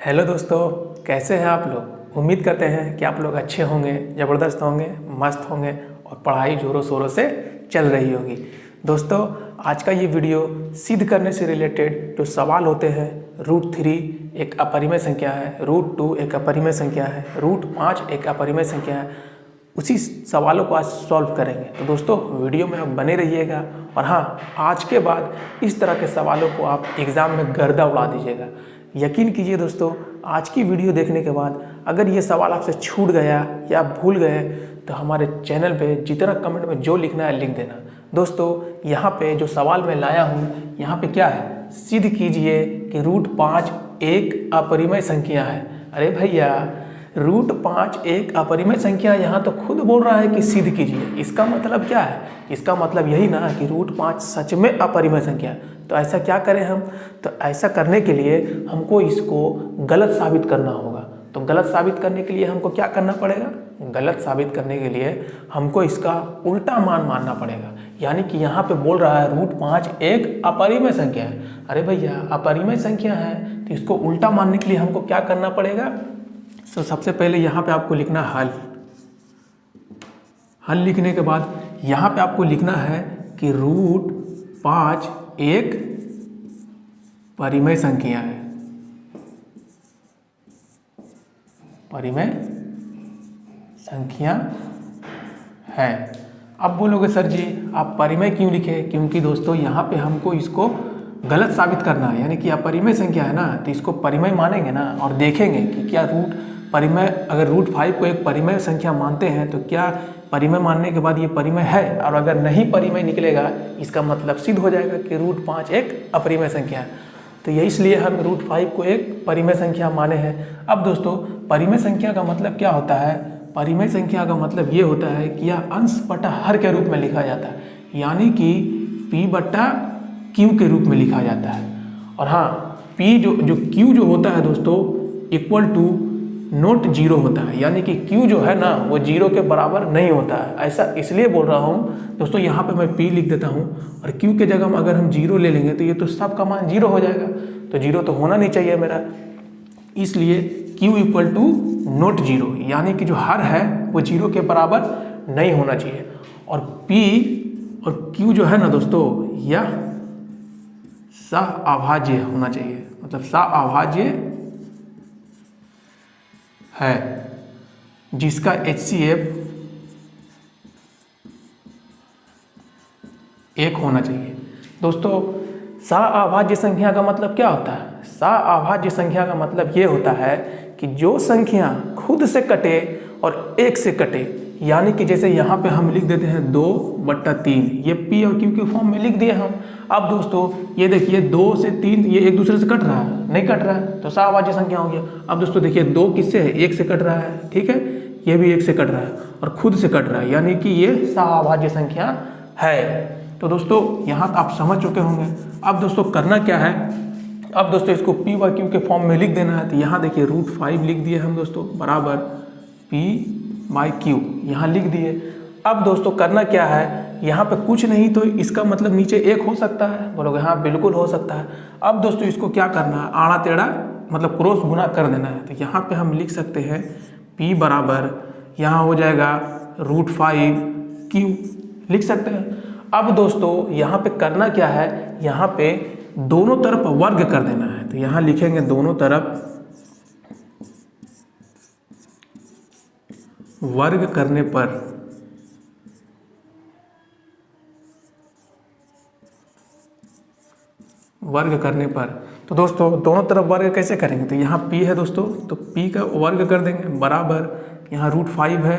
Hello दोस्तों, कैसे हैं आप लोग। उम्मीद करते हैं कि आप लोग अच्छे होंगे, ज़बरदस्त होंगे, मस्त होंगे और पढ़ाई ज़ोरों शोरों से चल रही होगी। दोस्तों, आज का ये वीडियो सिद्ध करने से रिलेटेड जो सवाल होते हैं, √3 एक अपरिमेय संख्या है, √2 एक अपरिमेय संख्या है, √5 एक अपरिमेय संख्या है, उसी सवालों को आज सॉल्व करेंगे। तो दोस्तों, वीडियो में आप बने रहिएगा और हाँ, आज के बाद इस तरह के सवालों को आप एग्ज़ाम में गर्दा उड़ा दीजिएगा। यकीन कीजिए दोस्तों, आज की वीडियो देखने के बाद अगर ये सवाल आपसे छूट गया या आप भूल गए तो हमारे चैनल पे जितना कमेंट में जो लिखना है लिख देना। दोस्तों, यहाँ पे जो सवाल मैं लाया हूँ, यहाँ पे क्या है, सिद्ध कीजिए कि √5 एक अपरिमेय संख्या है। अरे भैया, √5 एक अपरिमेय संख्या, यहाँ तो खुद बोल रहा है कि सिद्ध कीजिए। इसका मतलब क्या है? इसका मतलब यही ना कि √5 सच में अपरिमेय संख्या है। तो ऐसा क्या करें हम? तो ऐसा करने के लिए हमको इसको गलत साबित करना होगा। तो गलत साबित करने के लिए हमको क्या करना पड़ेगा? गलत साबित करने के लिए हमको इसका उल्टा मान मानना पड़ेगा। यानी कि यहाँ पे बोल रहा है √5 एक अपरिमेय संख्या है। अरे भैया, अपरिमेय संख्या है तो इसको उल्टा मानने के लिए हमको क्या करना पड़ेगा? तो सबसे पहले यहाँ पे आपको लिखना हल। हल लिखने के बाद यहाँ पे आपको लिखना है कि √5 एक परिमेय संख्या है। परिमेय संख्या है। अब बोलोगे सर जी आप परिमेय क्यों लिखे? क्योंकि दोस्तों, यहाँ पे हमको इसको गलत साबित करना है। यानी कि अपरिमेय संख्या है ना, तो इसको परिमेय मानेंगे ना और देखेंगे कि क्या परिमेय, अगर √5 को एक परिमेय संख्या मानते हैं तो क्या परिमेय मानने के बाद ये परिमेय है, और अगर नहीं परिमेय निकलेगा इसका मतलब सिद्ध हो जाएगा कि √5 एक अपरिमेय संख्या है। तो ये इसलिए हम √5 को एक परिमेय संख्या माने हैं। अब दोस्तों, परिमेय संख्या का मतलब क्या होता है? परिमेय संख्या का मतलब ये होता है कि यह अंश बटा हर के रूप में लिखा जाता है, यानी कि P बटा Q के रूप में लिखा जाता है। और हाँ, P जो Q जो होता है दोस्तों, इक्वल टू नॉट 0 होता है। यानी कि Q जो है ना, वो 0 के बराबर नहीं होता है। ऐसा इसलिए बोल रहा हूँ दोस्तों, यहाँ पे मैं P लिख देता हूँ और Q के जगह में अगर हम 0 ले लेंगे तो ये तो सब का मान 0 हो जाएगा। तो 0 तो होना नहीं चाहिए मेरा, इसलिए Q इक्वल टू नॉट 0, यानी कि जो हर है वो 0 के बराबर नहीं होना चाहिए। और P और Q जो है ना दोस्तों, यह सह-अभाज्य होना चाहिए, मतलब सह-अभाज्य है, जिसका HCF 1 होना चाहिए। दोस्तों, सह-अभाज्य संख्या का मतलब क्या होता है? सह-अभाज्य संख्या का मतलब ये होता है कि जो संख्या खुद से कटे और 1 से कटे, यानी कि जैसे यहाँ पे हम लिख देते हैं 2/3, ये P और Q के फॉर्म में लिख दिए हम। अब दोस्तों ये देखिए 2 से 3 ये एक दूसरे से कट रहा है, नहीं कट रहा है, तो सह-अभाज्य संख्या हो गया। अब दोस्तों देखिए 2 किससे है? 1 से कट रहा है, ठीक है, ये भी 1 से कट रहा है और खुद से कट रहा है, यानी कि ये सह-अभाज्य संख्या है। तो दोस्तों यहाँ आप समझ चुके होंगे। अब दोस्तों करना क्या है? अब दोस्तों इसको P व Q के फॉर्म में लिख देना है। तो यहाँ देखिए √5 लिख दिए हम दोस्तों, बराबर P/Q यहाँ लिख दिए। अब दोस्तों करना क्या है? यहाँ पे कुछ नहीं तो इसका मतलब नीचे 1 हो सकता है। बोलोगे हाँ बिल्कुल हो सकता है। अब दोस्तों इसको क्या करना है? आड़ा टेढ़ा मतलब क्रॉस गुना कर देना है। तो यहाँ पे हम लिख सकते हैं P बराबर, यहाँ हो जाएगा √5Q लिख सकते हैं। अब दोस्तों यहाँ पे करना क्या है? यहाँ पे दोनों तरफ वर्ग कर देना है। तो यहाँ लिखेंगे दोनों तरफ वर्ग करने पर तो दोस्तों दोनों तरफ वर्ग कैसे करेंगे? तो यहाँ P है दोस्तों, तो P का वर्ग कर देंगे, बराबर यहाँ √5 है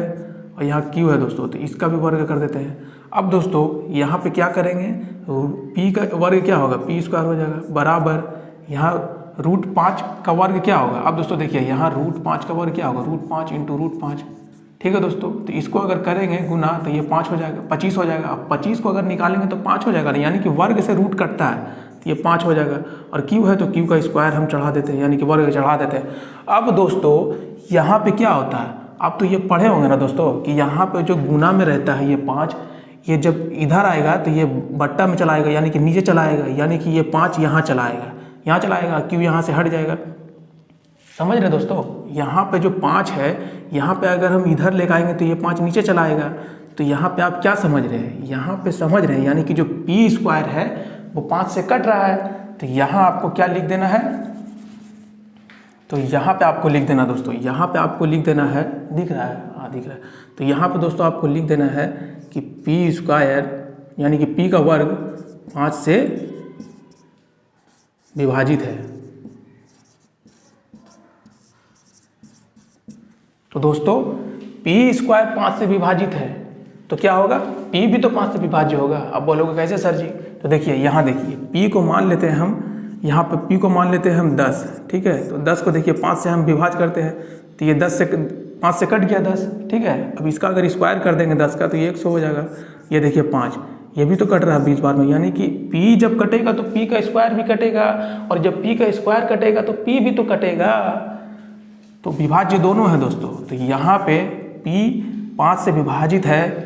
और यहाँ Q है दोस्तों, तो इसका भी वर्ग कर देते हैं। अब दोस्तों यहाँ पे क्या करेंगे? P का वर्ग क्या होगा? P² हो जाएगा, बराबर यहाँ √5 का वर्ग क्या होगा? अब दोस्तों देखिए यहाँ √5 का वर्ग क्या होगा? √5 × √5, ठीक है दोस्तों। तो इसको अगर करेंगे गुना तो ये 5 हो जाएगा, 25 हो जाएगा। अब 25 को अगर निकालेंगे तो 5 हो जाएगा, यानी कि वर्ग से रूट कटता है, तो ये 5 हो जाएगा। और Q है तो Q का स्क्वायर हम चढ़ा देते हैं, यानी कि वर्ग चढ़ा देते हैं। अब दोस्तों यहाँ पे क्या होता है? आप तो ये पढ़े होंगे ना दोस्तों कि यहाँ पे जो गुना में रहता है ये 5, ये जब इधर आएगा तो ये बट्टा में चलाएगा, यानी कि नीचे चलाएगा, यानी कि ये 5 यहाँ चलाएगा, यहाँ चलाएगा, Q यहाँ से हट जाएगा। समझ रहे दोस्तों, यहाँ पे जो 5 है, यहाँ पे अगर हम इधर लेकर आएंगे तो ये 5 नीचे चला आएगा। तो यहाँ पे आप क्या समझ रहे हैं, यहाँ पे समझ रहे हैं यानी कि जो पी स्क्वायर है वो 5 से कट रहा है। तो यहाँ आपको क्या लिख देना है, तो यहाँ पे आपको लिख देना दोस्तों, यहाँ पे आपको लिख देना है, दिख रहा है, हाँ दिख रहा है। तो यहाँ पे दोस्तों आपको लिख देना है कि पी स्क्वायर यानी कि पी का वर्ग 5 से विभाजित है। तो दोस्तों पी स्क्वायर 5 से विभाजित है तो क्या होगा, पी भी तो 5 से विभाज्य होगा। अब बोलोगे कैसे सर जी, तो देखिए यहाँ देखिए पी को मान लेते हैं हम, यहाँ पे पी को मान लेते हैं हम 10, ठीक है। तो 10 को देखिए 5 से हम विभाज्य करते हैं तो ये 5 से कट गया 10, ठीक है। अब इसका अगर स्क्वायर कर देंगे 10 का तो ये 100 हो जाएगा। ये देखिए 5, ये भी तो कट रहा है 20 बार में, यानी कि पी जब कटेगा तो पी का स्क्वायर भी कटेगा, और जब पी का स्क्वायर कटेगा तो पी भी तो कटेगा। तो विभाज्य दोनों है दोस्तों। तो यहाँ पे पी 5 से विभाजित है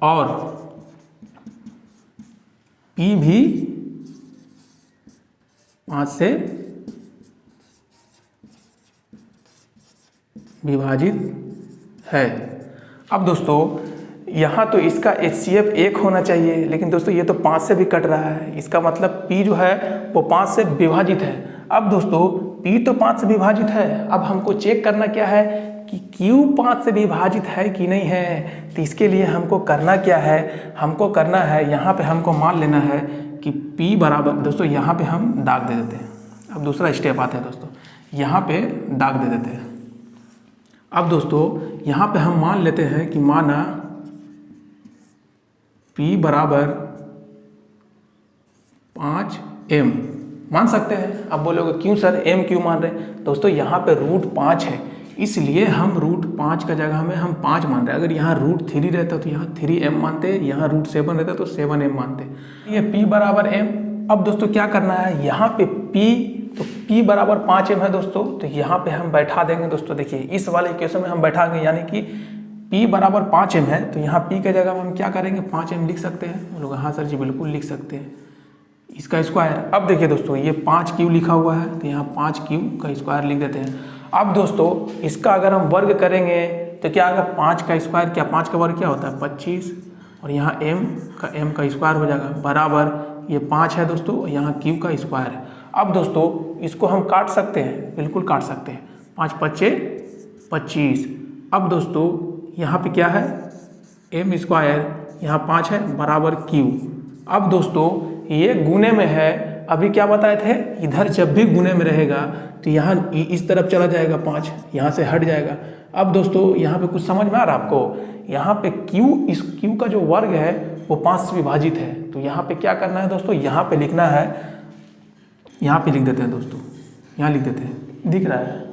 और पी भी 5 से विभाजित है। अब दोस्तों यहाँ तो इसका HCF 1 होना चाहिए, लेकिन दोस्तों ये तो 5 से भी कट रहा है, इसका मतलब P जो है वो 5 से विभाजित है। अब दोस्तों P तो 5 से विभाजित है, अब हमको चेक करना क्या है कि Q 5 से विभाजित है कि नहीं है। तो इसके लिए हमको करना क्या है, हमको करना है यहाँ पे हमको मान लेना है कि P बराबर, दोस्तों यहाँ पे हम दाग दे देते हैं। अब दूसरा स्टेप आता है दोस्तों, यहाँ पे दाग दे देते हैं। अब दोस्तों यहाँ पे हम मान लेते हैं कि माना P बराबर 5m मान सकते हैं। अब बोलोगे क्यों सर m क्यों मान रहे हैं, दोस्तों यहाँ पे √5 है इसलिए हम √5 का जगह में हम 5 मान रहे हैं। अगर यहाँ √3 रहता तो यहाँ 3m मानते, यहाँ √7 रहता तो 7m मानते। ये P बराबर m। अब दोस्तों क्या करना है, यहाँ पे P, तो P बराबर 5m है दोस्तों, तो यहाँ पे हम बैठा देंगे दोस्तों। देखिए इस वाले इक्वेशन में हम बैठाएंगे, यानी कि P बराबर 5m है तो यहाँ P के जगह में हम क्या करेंगे 5m लिख सकते हैं। लोग हाँ सर जी बिल्कुल लिख सकते हैं, इसका स्क्वायर। अब देखिए दोस्तों ये 5Q लिखा हुआ है तो यहाँ 5Q का स्क्वायर लिख देते हैं। अब दोस्तों इसका अगर हम वर्ग करेंगे तो क्या आएगा, 5 का स्क्वायर, क्या 5 का वर्ग क्या होता है 25, और यहाँ m का स्क्वायर हो जाएगा बराबर, ये 5 है दोस्तों, यहाँ Q का स्क्वायर है। अब दोस्तों इसको हम काट सकते हैं, बिल्कुल काट सकते हैं, 5 5 25। अब दोस्तों यहाँ पे क्या है m स्क्वायर, यहाँ 5 है बराबर Q। अब दोस्तों ये गुने में है, अभी क्या बताए थे, इधर जब भी गुने में रहेगा तो यहाँ इस तरफ चला जाएगा 5, यहाँ से हट जाएगा। अब दोस्तों यहाँ पे कुछ समझ में आ रहा है आपको, यहाँ पे Q, इस Q का जो वर्ग है वो 5 से विभाजित है। तो यहाँ पे क्या करना है दोस्तों, यहाँ पे लिखना है, यहाँ पे लिख देते हैं दोस्तों, यहाँ लिख देते हैं, दिख रहा है,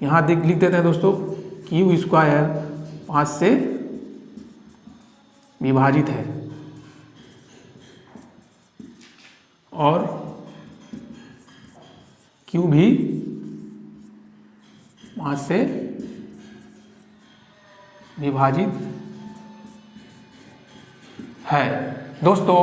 यहाँ लिख देते हैं दोस्तों Q स्क्वायर 5 से विभाजित है और Q भी 5 से विभाजित है। दोस्तों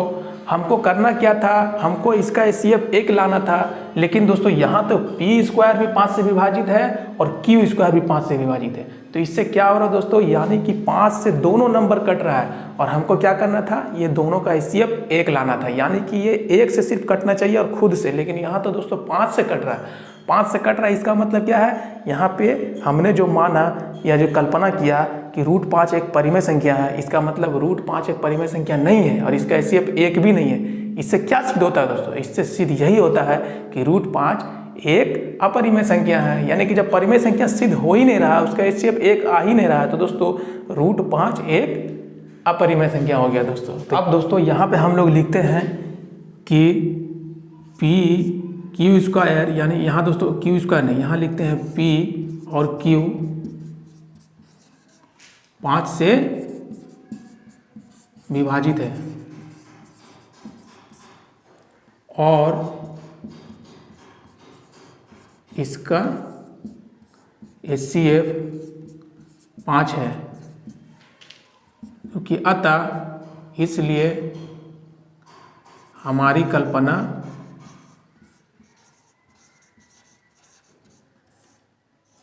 हमको करना क्या था, हमको इसका HCF 1 लाना था, लेकिन दोस्तों यहाँ तो P स्क्वायर भी 5 से विभाजित है और Q स्क्वायर भी 5 से विभाजित है। तो इससे क्या हो रहा है दोस्तों, यानी कि 5 से दोनों नंबर कट रहा है, और हमको क्या करना था, ये दोनों का HCF 1 लाना था, यानी कि ये 1 से सिर्फ कटना चाहिए और खुद से, लेकिन यहाँ तो दोस्तों 5 से कट रहा है, 5 से कट रहा है। इसका मतलब क्या है, यहाँ पे हमने जो माना या जो कल्पना किया कि √5 एक परिमेय संख्या है, इसका मतलब √5 एक परिमेय संख्या नहीं है और इसका HCF 1 भी नहीं है। इससे क्या सिद्ध होता है दोस्तों, इससे सिद्ध यही होता है कि √5 एक अपरिमेय संख्या है, यानी कि जब परिमेय संख्या सिद्ध हो ही नहीं रहा, उसका HCF 1 आ ही नहीं रहा है, तो दोस्तों √5 एक अपरिमेय संख्या हो गया दोस्तों। तो अब दोस्तों यहाँ पे हम लोग लिखते हैं कि Q स्क्वायर, यानी यहाँ दोस्तों Q स्क्वायर नहीं, यहाँ लिखते हैं P और Q 5 से विभाजित है और इसका HCF 5 है, क्योंकि अतः इसलिए हमारी कल्पना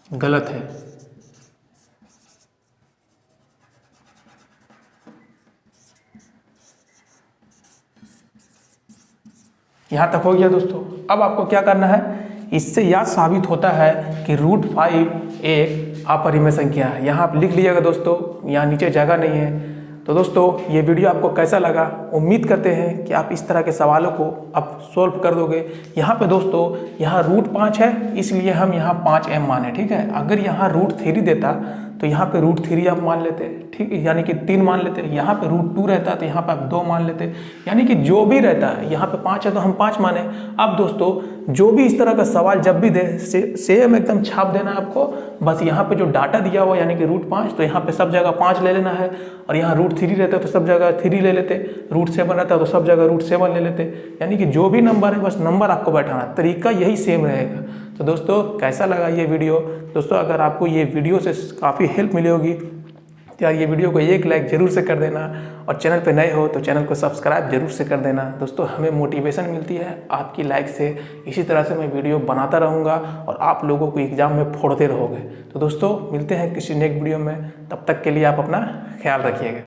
गलत है। यहाँ तक हो गया दोस्तों। अब आपको क्या करना है, इससे यह साबित होता है कि √5 एक अपरिमेय संख्या है। यहाँ आप लिख लीजिएगा दोस्तों, यहाँ नीचे जगह नहीं है। तो दोस्तों ये वीडियो आपको कैसा लगा, उम्मीद करते हैं कि आप इस तरह के सवालों को आप सोल्व कर दोगे। यहाँ पे दोस्तों यहाँ √5 है, इसलिए हम यहाँ 5m माने, ठीक है। अगर यहाँ √3 देता तो यहाँ पे √3 आप मान लेते, ठीक है, यानी कि 3 मान लेते। यहाँ पे √2 रहता तो यहाँ पे आप 2 मान लेते, यानी कि जो भी रहता है, यहाँ पे 5 है तो हम 5 माने। अब दोस्तों जो भी इस तरह का सवाल जब भी दे, सेम एकदम छाप देना है आपको। बस यहाँ पे जो डाटा दिया हुआ यानी कि √5, तो यहाँ पे सब जगह 5 ले लेना है। और यहाँ √3 रहता है तो सब जगह 3 ले लेते, √7 रहता है तो सब जगह √7 ले लेते, यानी कि जो भी नंबर है बस नंबर आपको बैठाना, तरीका यही सेम रहेगा। तो दोस्तों कैसा लगा ये वीडियो? दोस्तों अगर आपको ये वीडियो से काफ़ी हेल्प मिली होगी तो यार ये वीडियो को एक लाइक ज़रूर से कर देना, और चैनल पे नए हो तो चैनल को सब्सक्राइब जरूर से कर देना। दोस्तों हमें मोटिवेशन मिलती है आपकी लाइक से, इसी तरह से मैं वीडियो बनाता रहूँगा और आप लोगों को एग्ज़ाम में फोड़ते रहोगे। तो दोस्तों मिलते हैं किसी नेक्स्ट वीडियो में, तब तक के लिए आप अपना ख्याल रखिएगा।